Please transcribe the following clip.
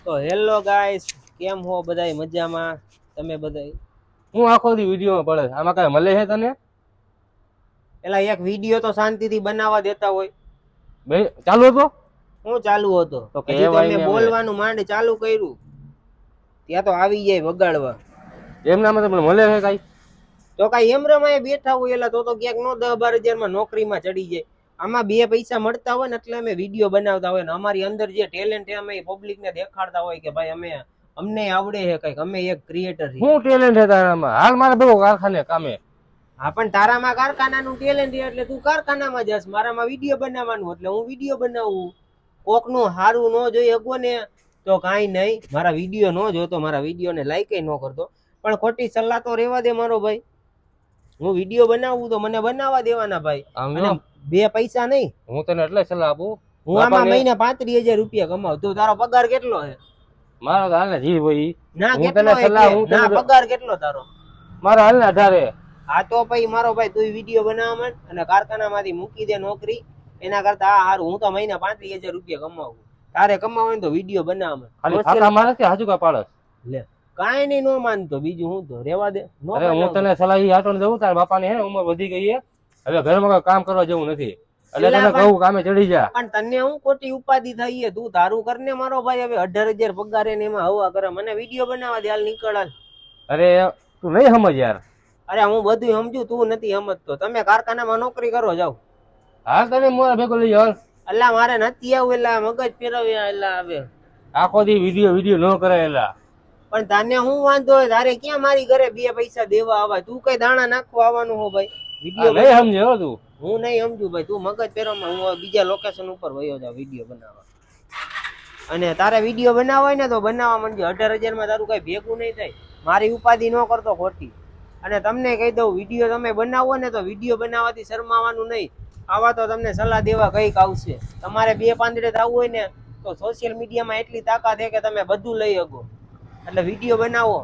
તો hello guys, કેમ હો બધાય મજામાં? તમે બધાય? હું આખો દી વિડીયો પડે આમાં કઈ મળે છે તને? એલા એક વિડીયો તો શાંતિથી બનાવવા દેતા હોય. બે ચાલુ હતો હું ચાલુ હતો તો હજી તો કહેવાય મેં ને હવે બોલવાનું માંડ ચાલુ કર્યું ત્યાં તો આવી જાય વગાડવા. એમનામાં તો પણ મળે છે કઈ? તો કઈ એમરામાં બેઠા હોય એલા તો ક્યાંક નો 10-12 હજારમાં નોકરીમાં ચડી જાય. આમાં બે પૈસા મળતા હોય ને એટલે અમે વિડીયો બનાવતા હોય ને અમારી અંદર જે ટેલેન્ટ છે અમે પબ્લિક ને દેખાડતા હોય કે ભાઈ અમને આવડે છે કઈક, અમે એક ક્રિએટર છીએ. શું ટેલેન્ટ છે તારામાં? હાલ મારે બહુ કારખાને કામે. હા પણ તારામાં કારખાનાનું ટેલેન્ટ છે એટલે તું કારખાનામાં જશ, મારામાં વિડીયો બનાવવાનું એટલે હું વિડીયો બનાવું. કોકનું હારું ન જોઈ શકો ને તો કાંઈ નહીં, મારા વિડીયો ન જોતો, મારા વિડીયોને લાઈક ન કરતો, પણ ખોટી સલાહ તો રેવા દે મારો ભાઈ. હું વિડીયો બનાવું તો મને બનાવવા દેવાના ભાઈ, અને બે પૈસા નહીં. હું તને એટલે સલાહ આપું, હું આમાં મહિને 35,000 રૂપિયા કમાવું. તું તારો પગાર કેટલો છે? મારો તો હાલ ને જી ભાઈ ના હું કેટલો તને સલાહ હું ના તને પગાર કેટલો તારો? મારો હાલ ને 18. હા તો ભાઈ મારો ભાઈ તું વિડીયો બનાવવા માંડ અને કારખાનામાંથી મૂકી દે નોકરી. એના કરતા આ હારું, હું તો મહિને 35,000 રૂપિયા કમાવું. તારે કમાવું હોય તો વિડીયો બનાવવા ખાલી ખાતા મારે કે હાજુ કા પાડસ લે. કાંઈ નહીં, નો માનતો બીજું હું તો રેવા દે. અરે હું તને સલાહ ઈ આટો દઉં, તારા બાપાની હે ને ઉંમર વધી ગઈ છે, હવે ઘરમાં કોઈ કામ કરવા જેવું નથી એટલે તને કહું કામે ચડી જા. પણ તને હું ખોટી ઉપાધિ થઈ છે? તું તારું કરને મારો ભાઈ. હવે 18,000 પગાર ને એમાં હવા કરે, મને વિડીયો બનાવવા દે. હાલ નીકળ હાલ. અરે તું નહીં સમજ યાર. અરે હું બધું સમજુ, તું નથી સમજતો. તમે કારખાનામાં નોકરી કરો જાવ. હા તને મોરા ભેગો લઈ જાવ. અલ્લા મારે નથી આવું, એટલે મગજ ફેરવ્યા એટલે આવે. આખો દી વિડીયો ન કરે એલા. પણ તને હું વાંધો હોય? તારે ક્યાં મારી ઘરે બે પૈસા દેવા આવા? તું કઈ દાણા નાખવા આવવાનું હો ભાઈ? વિડીયો નહીં સમજે હો તું. હું નહીં સમજુ ભાઈ, તું મગજ ફેરવમાં. હું બીજા લોકેશન ઉપર વયો જાવ વિડીયો બનાવવા. અને તારે વિડીયો બનાવવા હોય ને તો બનાવવા માંડજો. 18,000માં તારું કઈ ભેગું નહીં થાય. મારી ઉપાધિ ન કરતો ખોટી. અને તમને કહી દઉં, વિડીયો તમે બનાવો ને તો વિડીયો બનાવવાથી શરમાવાનું નહીં. આવા તો તમને સલાહ દેવા કઈક આવશે. તમારે બે પાંદડે થવું હોય ને તો સોશિયલ મીડિયામાં એટલી તાકાત છે કે તમે બધું લઈ શકો. એટલે વિડીયો બનાવો